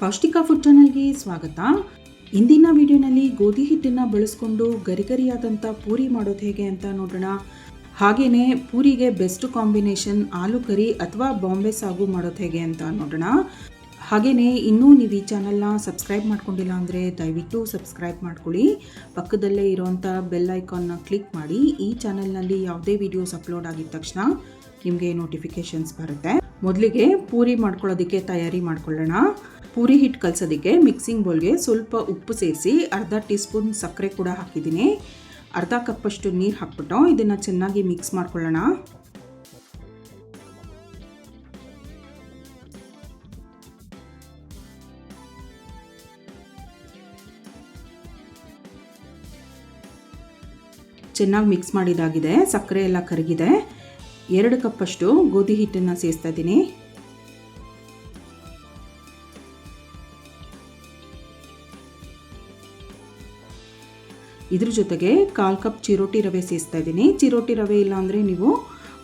ಪೌಷ್ಟಿಕ ಫುಡ್ ಚಾನಲ್ಗೆ ಸ್ವಾಗತ. ಇಂದಿನ ವಿಡಿಯೋನಲ್ಲಿ ಗೋಧಿ ಹಿಟ್ಟನ್ನು ಬಳಸ್ಕೊಂಡು ಗರಿಗರಿಯಾದಂಥ ಪೂರಿ ಮಾಡೋದು ಹೇಗೆ ಅಂತ ನೋಡೋಣ. ಹಾಗೆಯೇ ಪೂರಿಗೆ ಬೆಸ್ಟ್ ಕಾಂಬಿನೇಷನ್ ಆಲೂ ಕರಿ ಅಥವಾ ಬಾಂಬೆ ಸಾಗು ಮಾಡೋದು ಹೇಗೆ ಅಂತ ನೋಡೋಣ. ಹಾಗೆಯೇ ಇನ್ನೂ ನೀವು ಈ ಚಾನಲ್ನ ಸಬ್ಸ್ಕ್ರೈಬ್ ಮಾಡ್ಕೊಂಡಿಲ್ಲ ಅಂದರೆ ದಯವಿಟ್ಟು ಸಬ್ಸ್ಕ್ರೈಬ್ ಮಾಡ್ಕೊಳ್ಳಿ. ಪಕ್ಕದಲ್ಲೇ ಇರೋವಂಥ ಬೆಲ್ ಐಕಾನ್ನ ಕ್ಲಿಕ್ ಮಾಡಿ. ಈ ಚಾನಲ್ನಲ್ಲಿ ಯಾವುದೇ ವಿಡಿಯೋಸ್ ಅಪ್ಲೋಡ್ ಆಗಿದ ತಕ್ಷಣ ನಿಮಗೆ ನೋಟಿಫಿಕೇಷನ್ಸ್ ಬರುತ್ತೆ. ಮೊದಲಿಗೆ ಪೂರಿ ಮಾಡ್ಕೊಳ್ಳೋದಕ್ಕೆ ತಯಾರಿ ಮಾಡ್ಕೊಳ್ಳೋಣ. ಪೂರಿ ಹಿಟ್ಟು ಕಲಸೋದಕ್ಕೆ ಮಿಕ್ಸಿಂಗ್ ಬೌಲ್ಗೆ ಸ್ವಲ್ಪ ಉಪ್ಪು ಸೇರಿಸಿ ಅರ್ಧ ಟೀ ಸ್ಪೂನ್ ಸಕ್ಕರೆ ಕೂಡ ಹಾಕಿದ್ದೀನಿ. ಅರ್ಧ ಕಪ್ಪಷ್ಟು ನೀರು ಹಾಕ್ಬಿಟ್ಟು ಇದನ್ನು ಚೆನ್ನಾಗಿ ಮಿಕ್ಸ್ ಮಾಡ್ಕೊಳ್ಳೋಣ. ಚೆನ್ನಾಗಿ ಮಿಕ್ಸ್ ಮಾಡಿದಾಗಿದೆ. ಸಕ್ಕರೆ ಎಲ್ಲ ಕರಗಿದೆ. 2 ಕಪ್ಪಷ್ಟು ಗೋಧಿ ಹಿಟ್ಟನ್ನು ಸೇರಿಸ್ತಾ ಇದ್ದೀನಿ. ಇದ್ರ ಜೊತೆಗೆ 1/4 ಕಪ್ ಚಿರೋಟಿ ರವೆ ಸೇರಿಸ್ತಾ ಇದ್ದೀನಿ. ಚಿರೋಟಿ ರವೆ ಇಲ್ಲ ಅಂದರೆ ನೀವು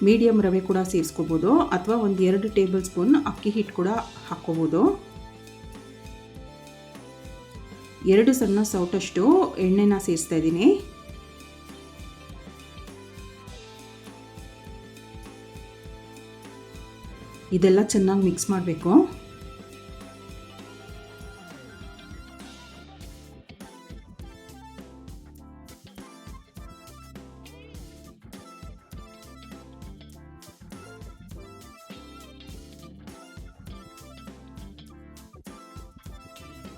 ಮೀಡಿಯಮ್ ರವೆ ಕೂಡ ಸೇರಿಸ್ಕೋಬೋದು, ಅಥವಾ 1-2 ಟೇಬಲ್ ಸ್ಪೂನ್ ಅಕ್ಕಿ ಹಿಟ್ಟು ಕೂಡ ಹಾಕ್ಕೋಬೋದು. 2 ಸಣ್ಣ ಸೌಟಷ್ಟು ಎಣ್ಣೆನ ಸೇರಿಸ್ತಾ ಇದ್ದೀನಿ. ಇದೆಲ್ಲ ಚೆನ್ನಾಗಿ ಮಿಕ್ಸ್ ಮಾಡಬೇಕು.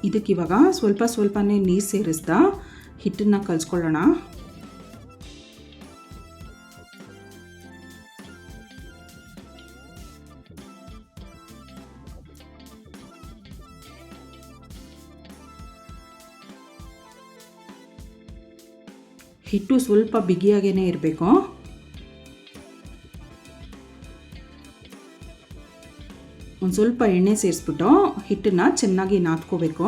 ಇದಕ್ಕಿವಾಗ ಸ್ವಲ್ಪನೇ ನೀರು ಸೇರಿಸ್ತಾ ಹಿಟ್ಟನ್ನು ಕಲಿಸ್ಕೊಳ್ಳೋಣ. ಹಿಟ್ಟು ಸ್ವಲ್ಪ ಬಿಗಿಯಾಗೇ ಇರಬೇಕು. ಒಂದು ಸ್ವಲ್ಪ ಎಣ್ಣೆ ಸೇರಿಸ್ಬಿಟ್ಟು ಹಿಟ್ಟನ್ನು ಚೆನ್ನಾಗಿ ನಾದ್ಕೋಬೇಕು.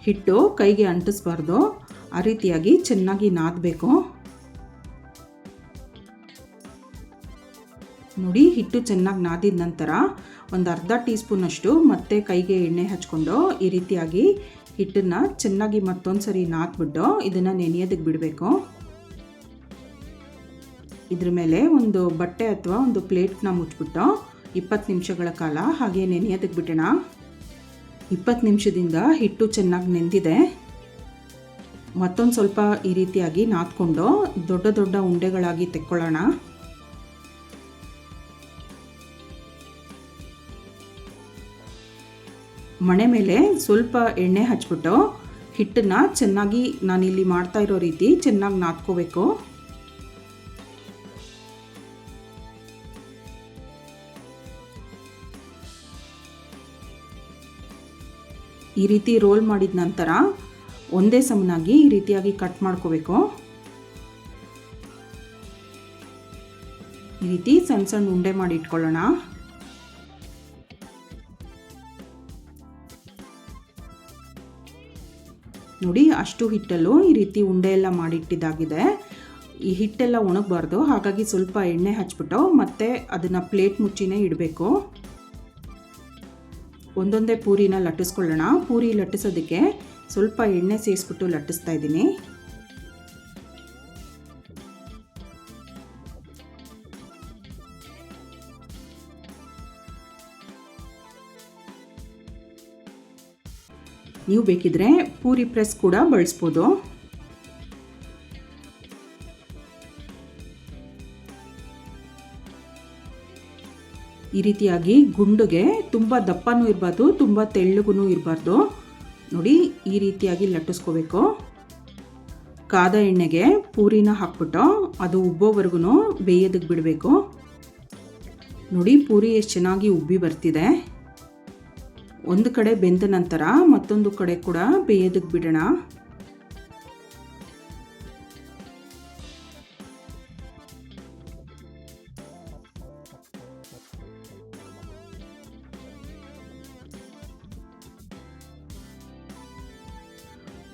ಹಿಟ್ಟು ಕೈಗೆ ಅಂಟಿಸ್ಬಾರ್ದು, ಆ ರೀತಿಯಾಗಿ ಚೆನ್ನಾಗಿ ನಾದಬೇಕು. ನೋಡಿ, ಹಿಟ್ಟು ಚೆನ್ನಾಗಿ ನಾದಿದ ನಂತರ ಒಂದು ಅರ್ಧ ಟೀ ಸ್ಪೂನಷ್ಟು ಮತ್ತೆ ಕೈಗೆ ಎಣ್ಣೆ ಹಚ್ಕೊಂಡು ಈ ರೀತಿಯಾಗಿ ಹಿಟ್ಟನ್ನು ಚೆನ್ನಾಗಿ ಮತ್ತೊಂದು ಸರಿ ನಾದ್ಬಿಟ್ಟು ಇದನ್ನು ನೆನೆಯೋದಕ್ಕೆ ಬಿಡಬೇಕು. ಇದ್ರ ಮೇಲೆ ಒಂದು ಬಟ್ಟೆ ಅಥವಾ ಒಂದು ಪ್ಲೇಟ್ನ ಮುಚ್ಚಿಬಿಟ್ಟು 20 ನಿಮಿಷಗಳ ಕಾಲ ಹಾಗೆ ನೆನೆಯೋದಕ್ಕೆ ಬಿಡೋಣ. 20 ನಿಮಿಷದಿಂದ ಹಿಟ್ಟು ಚೆನ್ನಾಗಿ ನೆಂದಿದೆ. ಮತ್ತೊಂದು ಸ್ವಲ್ಪ ಈ ರೀತಿಯಾಗಿ ನಾದ್ಕೊಂಡು ದೊಡ್ಡ ಉಂಡೆಗಳಾಗಿ ತೆಕ್ಕೊಳ್ಳೋಣ. ಮಣೆ ಮೇಲೆ ಸ್ವಲ್ಪ ಎಣ್ಣೆ ಹಚ್ಬಿಟ್ಟು ಹಿಟ್ಟನ್ನು ಚೆನ್ನಾಗಿ ನಾನಿಲ್ಲಿ ಮಾಡ್ತಾ ಇರೋ ರೀತಿ ಚೆನ್ನಾಗಿ ನಾದ್ಕೋಬೇಕು. ಈ ರೀತಿ ರೋಲ್ ಮಾಡಿದ ನಂತರ ಒಂದೇ ಸಮನಾಗಿ ಈ ರೀತಿಯಾಗಿ ಕಟ್ ಮಾಡ್ಕೋಬೇಕು. ಈ ರೀತಿ ಸಣ್ಣ ಉಂಡೆ ಮಾಡಿ ಇಟ್ಕೊಳ್ಳೋಣ. ನೋಡಿ, ಅಷ್ಟು ಹಿಟ್ಟಲ್ಲೂ ಈ ರೀತಿ ಉಂಡೆ ಎಲ್ಲ ಮಾಡಿಟ್ಟಿದ್ದಾಗಿದೆ. ಈ ಹಿಟ್ಟೆಲ್ಲ ಒಣಗಬಾರ್ದು, ಹಾಗಾಗಿ ಸ್ವಲ್ಪ ಎಣ್ಣೆ ಹಚ್ಬಿಟ್ಟು ಮತ್ತೆ ಅದನ್ನು ಪ್ಲೇಟ್ ಮುಚ್ಚಿನೇ ಇಡಬೇಕು. ಒಂದೊಂದೇ ಪೂರಿನ ಲಟ್ಟಿಸ್ಕೊಳ್ಳೋಣ. ಪೂರಿ ಲಟ್ಟಿಸೋದಕ್ಕೆ ಸ್ವಲ್ಪ ಎಣ್ಣೆ ಸೇರಿಸ್ಬಿಟ್ಟು ಲಟ್ಟಿಸ್ತಾ ಇದ್ದೀನಿ. ನೀವು ಬೇಕಿದ್ರೆ ಪೂರಿ ಪ್ರೆಸ್ ಕೂಡ ಬಳಸ್ಬೋದು. ಈ ರೀತಿಯಾಗಿ ಗುಂಡುಗೆ ತುಂಬ ದಪ್ಪನೂ ಇರಬಾರ್ದು, ತುಂಬ ತೆಳ್ಳಗೂ ಇರಬಾರ್ದು. ನೋಡಿ, ಈ ರೀತಿಯಾಗಿ ಲಟ್ಟಿಸ್ಕೋಬೇಕು. ಕಾದ ಎಣ್ಣೆಗೆ ಪೂರಿನ ಹಾಕ್ಬಿಟ್ಟು ಅದು ಉಬ್ಬೋವರೆಗೂ ಬೇಯೋದಕ್ಕೆ ಬಿಡಬೇಕು. ನೋಡಿ, ಪೂರಿ ಎಷ್ಟು ಚೆನ್ನಾಗಿ ಉಬ್ಬಿ ಬರ್ತಿದೆ. ಒಂದು ಕಡೆ ಬೆಂದ ನಂತರ ಮತ್ತೊಂದು ಕಡೆ ಕೂಡ ಬೇಯೋದಕ್ಕೆ ಬಿಡೋಣ.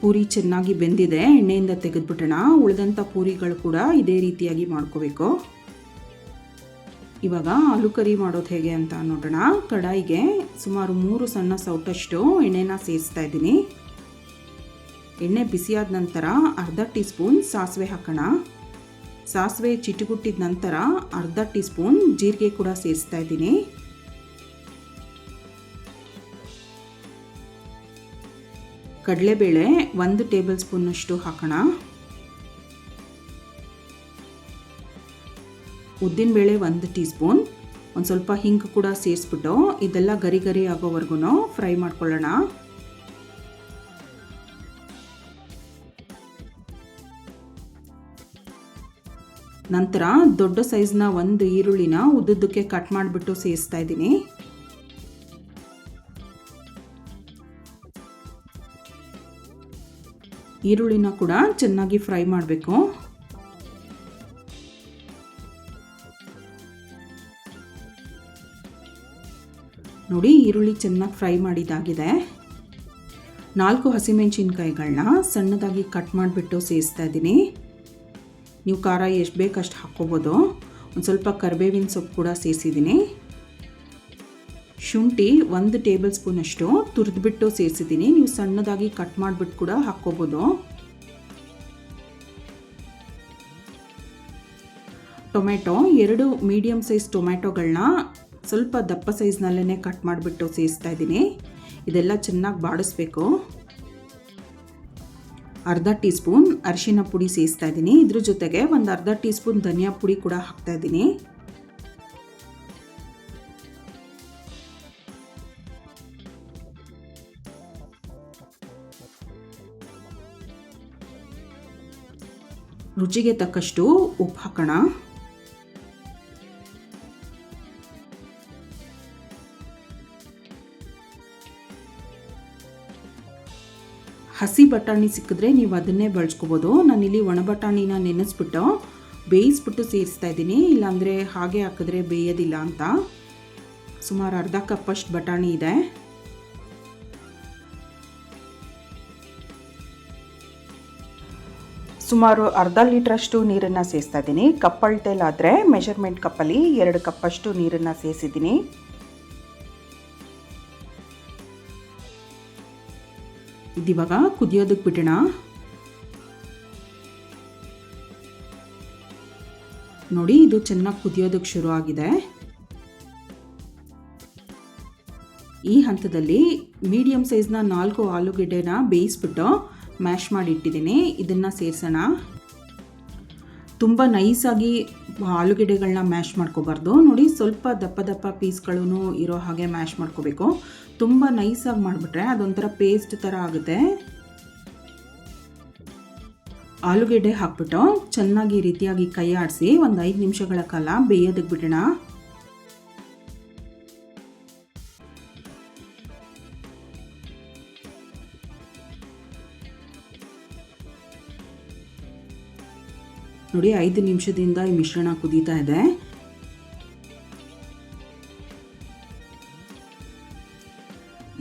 ಪೂರಿ ಚೆನ್ನಾಗಿ ಬೆಂದಿದೆ, ಎಣ್ಣೆಯಿಂದ ತೆಗೆದುಬಿಡೋಣ. ಉಳಿದಂಥ ಪೂರಿಗಳು ಕೂಡ ಇದೇ ರೀತಿಯಾಗಿ ಮಾಡ್ಕೋಬೇಕು. ಇವಾಗ ಆಲೂ ಕರಿ ಮಾಡೋದು ಹೇಗೆ ಅಂತ ನೋಡೋಣ. ಕಡಾಯಿಗೆ ಸುಮಾರು 3 ಸಣ್ಣ ಸೌಟಷ್ಟು ಎಣ್ಣೆನ ಸೇರಿಸ್ತಾ ಇದ್ದೀನಿ. ಎಣ್ಣೆ ಬಿಸಿಯಾದ ನಂತರ ಅರ್ಧ ಟೀ ಸ್ಪೂನ್ ಸಾಸಿವೆ ಹಾಕೋಣ. ಸಾಸಿವೆ ಚಿಟುಗುಟ್ಟಿದ ನಂತರ ಅರ್ಧ ಟೀ ಸ್ಪೂನ್ ಜೀರಿಗೆ ಕೂಡ ಸೇರಿಸ್ತಾ ಇದ್ದೀನಿ. ಕಡಲೆಬೇಳೆ 1 ಟೇಬಲ್ ಸ್ಪೂನಷ್ಟು ಹಾಕೋಣ. ಉದ್ದಿನಬೇಳೆ 1 ಟೀ ಸ್ಪೂನ್, ಒಂದು ಸ್ವಲ್ಪ ಹಿಂಗು ಕೂಡ ಸೇರಿಸ್ಬಿಟ್ಟು ಇದೆಲ್ಲ ಗರಿ ಗರಿ ಆಗೋವರೆಗೂ ಫ್ರೈ ಮಾಡ್ಕೊಳ್ಳೋಣ. ನಂತರ ದೊಡ್ಡ ಸೈಜ್ನ 1 ಈರುಳ್ಳಿನ ಉದ್ದುದ್ದಕ್ಕೆ ಕಟ್ ಮಾಡಿಬಿಟ್ಟು ಸೇರಿಸ್ತಾ ಇದ್ದೀನಿ. ಈರುಳ್ಳಿನ ಕೂಡ ಚೆನ್ನಾಗಿ ಫ್ರೈ ಮಾಡಬೇಕು. ನೋಡಿ, ಈರುಳ್ಳಿ ಚೆನ್ನಾಗಿ ಫ್ರೈ ಮಾಡಿದಾಗಿದೆ. 4 ಹಸಿಮೆಣಸಿನ್ಕಾಯಿಗಳನ್ನ ಸಣ್ಣದಾಗಿ ಕಟ್ ಮಾಡಿಬಿಟ್ಟು ಸೇರಿಸ್ತಾ ಇದ್ದೀನಿ. ನೀವು ಖಾರ ಎಷ್ಟು ಬೇಕಷ್ಟು ಹಾಕ್ಕೋಬೋದು. ಒಂದು ಸ್ವಲ್ಪ ಕರಿಬೇವಿನ ಸೊಪ್ಪು ಕೂಡ ಸೇರಿಸಿದ್ದೀನಿ. ಶುಂಠಿ 1 ಟೇಬಲ್ ಸ್ಪೂನಷ್ಟು ತುರಿದ್ಬಿಟ್ಟು ಸೇರಿಸಿದ್ದೀನಿ. ನೀವು ಸಣ್ಣದಾಗಿ ಕಟ್ ಮಾಡಿಬಿಟ್ಟು ಕೂಡ ಹಾಕ್ಕೋಬೋದು. ಟೊಮೆಟೊ 2 ಮೀಡಿಯಮ್ ಸೈಜ್ ಟೊಮೆಟೊಗಳನ್ನ ಸ್ವಲ್ಪ ದಪ್ಪ ಸೈಜ್ನಲ್ಲೇ ಕಟ್ ಮಾಡಿಬಿಟ್ಟು ಸೇರಿಸ್ತಾ ಇದ್ದೀನಿ. ಇದೆಲ್ಲ ಚೆನ್ನಾಗಿ ಬಾಡಿಸ್ಬೇಕು. ಅರ್ಧ ಟೀ ಸ್ಪೂನ್ ಅರಿಶಿನ ಪುಡಿ ಸೇರಿಸ್ತಾ ಇದ್ದೀನಿ. ಇದ್ರ ಜೊತೆಗೆ ಒಂದು ಅರ್ಧ ಟೀ ಸ್ಪೂನ್ ಧನಿಯಾ ಪುಡಿ ಕೂಡ ಹಾಕ್ತಾ ಇದ್ದೀನಿ. ರುಚಿಗೆ ತಕ್ಕಷ್ಟು ಉಪ್ಪು ಹಾಕೋಣ. ಹಸಿ ಬಟಾಣಿ ಸಿಕ್ಕಿದ್ರೆ ನೀವು ಅದನ್ನೇ ಬಳಸ್ಕೋಬೋದು. ನಾನಿಲ್ಲಿ ಒಣ ಬಟಾಣಿನ ನೆನೆಸ್ಬಿಟ್ಟು ಬೇಯಿಸ್ಬಿಟ್ಟು ಸೇರಿಸ್ತಾ ಇದ್ದೀನಿ. ಇಲ್ಲಾಂದರೆ ಹಾಗೆ ಹಾಕಿದ್ರೆ ಬೇಯೋದಿಲ್ಲ ಅಂತ. ಸುಮಾರು ಅರ್ಧ ಕಪ್ಪಷ್ಟು ಬಟಾಣಿ ಇದೆ. ಸುಮಾರು ಅರ್ಧ ಲೀಟ್ರಷ್ಟು ನೀರನ್ನು ಸೇರಿಸ್ತಾ ಇದ್ದೀನಿ. ಕಪ್ ಅಳತೆಲಾದರೆ ಮೆಷರ್ಮೆಂಟ್ ಕಪ್ಪಲ್ಲಿ 2 ಕಪ್ಪಷ್ಟು ನೀರನ್ನು ಸೇರಿಸಿದ್ದೀನಿ. ಇದಿವಾಗ ಕುದಿಯೋದಕ್ಕೆ ಬಿಡೋಣ. ನೋಡಿ, ಇದು ಚೆನ್ನಾಗಿ ಕುದಿಯೋದಕ್ಕೆ ಶುರು ಆಗಿದೆ. ಈ ಹಂತದಲ್ಲಿ ಮೀಡಿಯಮ್ ಸೈಜ್ನ 4 ಆಲೂಗೆಡ್ಡೆನ ಬೇಯಿಸ್ಬಿಟ್ಟು ಮ್ಯಾಶ್ ಮಾಡಿ ಇಟ್ಟಿದ್ದೀನಿ. ಇದನ್ನು ಸೇರಿಸೋಣ. ತುಂಬ ನೈಸಾಗಿ ಆಲೂಗೆಡ್ಡೆಗಳನ್ನ ಮ್ಯಾಶ್ ಮಾಡ್ಕೋಬಾರ್ದು. ನೋಡಿ, ಸ್ವಲ್ಪ ದಪ್ಪ ದಪ್ಪ ಪೀಸ್ಗಳೂ ಇರೋ ಹಾಗೆ ಮ್ಯಾಶ್ ಮಾಡ್ಕೋಬೇಕು. ತುಂಬ ನೈಸಾಗಿ ಮಾಡಿಬಿಟ್ರೆ ಅದೊಂಥರ ಪೇಸ್ಟ್ ಥರ ಆಗುತ್ತೆ. ಆಲೂಗೆಡ್ಡೆ ಹಾಕ್ಬಿಟ್ಟು ಚೆನ್ನಾಗಿ ರೀತಿಯಾಗಿ ಕೈ ಆಡಿಸಿ ಒಂದು 5 ನಿಮಿಷಗಳ ಕಾಲ ಬೇಯೋದಕ್ಕೆ ಬಿಡೋಣ. ನೋಡಿ, 5 ನಿಮಿಷದಿಂದ ಈ ಮಿಶ್ರಣ ಕುದೀತಾ ಇದೆ.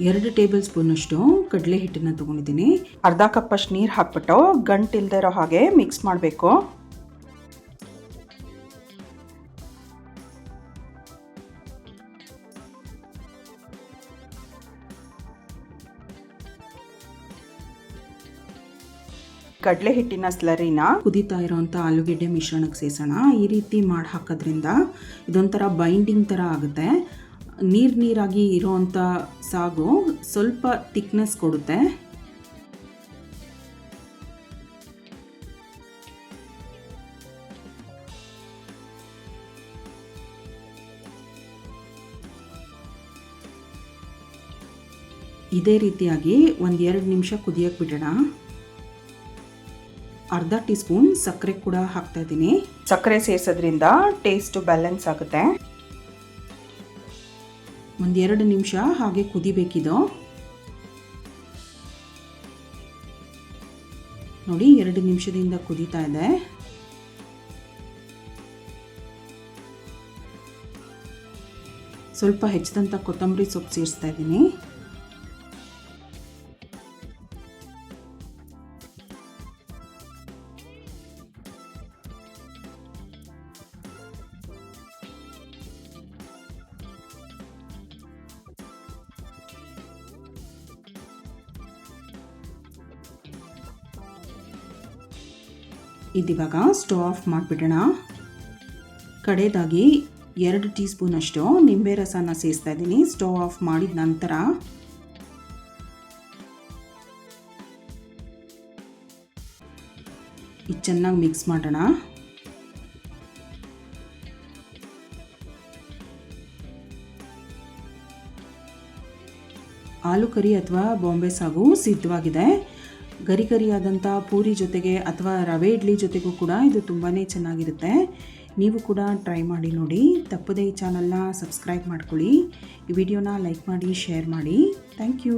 ಎರಡು ಟೇಬಲ್ ಸ್ಪೂನಷ್ಟು ಕಡಲೆ ಹಿಟ್ಟನ್ನು ತೊಗೊಂಡಿದ್ದೀನಿ. ಅರ್ಧ ಕಪ್ಪಷ್ಟು ನೀರು ಹಾಕ್ಬಿಟ್ಟು ಗಂಟಿಲ್ದೇ ಇರೋ ಹಾಗೆ ಮಿಕ್ಸ್ ಮಾಡಬೇಕು. ಕಡಲೆ ಹಿಟ್ಟಿನ ಸ್ಲರಿನ ಕುದೀತಾ ಇರೋವಂಥ ಆಲೂಗೆಡ್ಡೆ ಮಿಶ್ರಣಕ್ಕೆ ಸೇರಿಸೋಣ. ಈ ರೀತಿ ಮಾಡಿ ಹಾಕೋದ್ರಿಂದ ಇದೊಂಥರ ಬೈಂಡಿಂಗ್ ಥರ ಆಗುತ್ತೆ. ನೀರಾಗಿ ಇರೋವಂಥ ಸಾಗು ಸ್ವಲ್ಪ ಥಿಕ್ನೆಸ್ ಕೊಡುತ್ತೆ. ಇದೇ ರೀತಿಯಾಗಿ 1-2 ನಿಮಿಷ ಕುದಿಯಕ್ಕೆ ಬಿಡೋಣ. ಅರ್ಧ ಟೀ ಸ್ಪೂನ್ ಸಕ್ಕರೆ ಕೂಡ ಹಾಕ್ತಾ ಇದ್ದೀನಿ. ಸಕ್ಕರೆ ಸೇರಿಸೋದ್ರಿಂದ ಟೇಸ್ಟ್ ಬ್ಯಾಲೆನ್ಸ್ ಆಗುತ್ತೆ. 1-2 ನಿಮಿಷ ಹಾಗೆ ಕುದಿಬೇಕಿದು. ನೋಡಿ, 2 ನಿಮಿಷದಿಂದ ಕುದೀತಾ ಇದೆ. ಸ್ವಲ್ಪ ಹೆಚ್ಚಿದಂಥ ಕೊತ್ತಂಬರಿ ಸೊಪ್ಪು ಸೇರಿಸ್ತಾ ಇದ್ದೀನಿ. ಇದಿವಾಗ ಸ್ಟವ್ ಆಫ್ ಮಾಡಿಬಿಡೋಣ. ಕಡೆಯದಾಗಿ 2 ಟೀ ಸ್ಪೂನಷ್ಟು ನಿಂಬೆ ರಸನ ಸೇರಿಸ್ತಾ ಇದ್ದೀನಿ. ಸ್ಟವ್ ಆಫ್ ಮಾಡಿದ ನಂತರ ಇದು ಚೆನ್ನಾಗಿ ಮಿಕ್ಸ್ ಮಾಡೋಣ. ಆಲೂ ಕರಿ ಅಥವಾ ಬಾಂಬೆ ಸಾಗು ಸಿದ್ಧವಾಗಿದೆ. ಗರಿ ಗರಿಯಾದಂಥ ಪೂರಿ ಜೊತೆಗೆ ಅಥವಾ ರವೆ ಇಡ್ಲಿ ಜೊತೆಗೂ ಕೂಡ ಇದು ತುಂಬಾ ಚೆನ್ನಾಗಿರುತ್ತೆ. ನೀವು ಕೂಡ ಟ್ರೈ ಮಾಡಿ ನೋಡಿ. ತಪ್ಪದೇ ಈ ಚಾನಲ್ನ ಸಬ್ಸ್ಕ್ರೈಬ್ ಮಾಡ್ಕೊಳ್ಳಿ. ಈ ವಿಡಿಯೋನ ಲೈಕ್ ಮಾಡಿ, ಶೇರ್ ಮಾಡಿ. Thank you.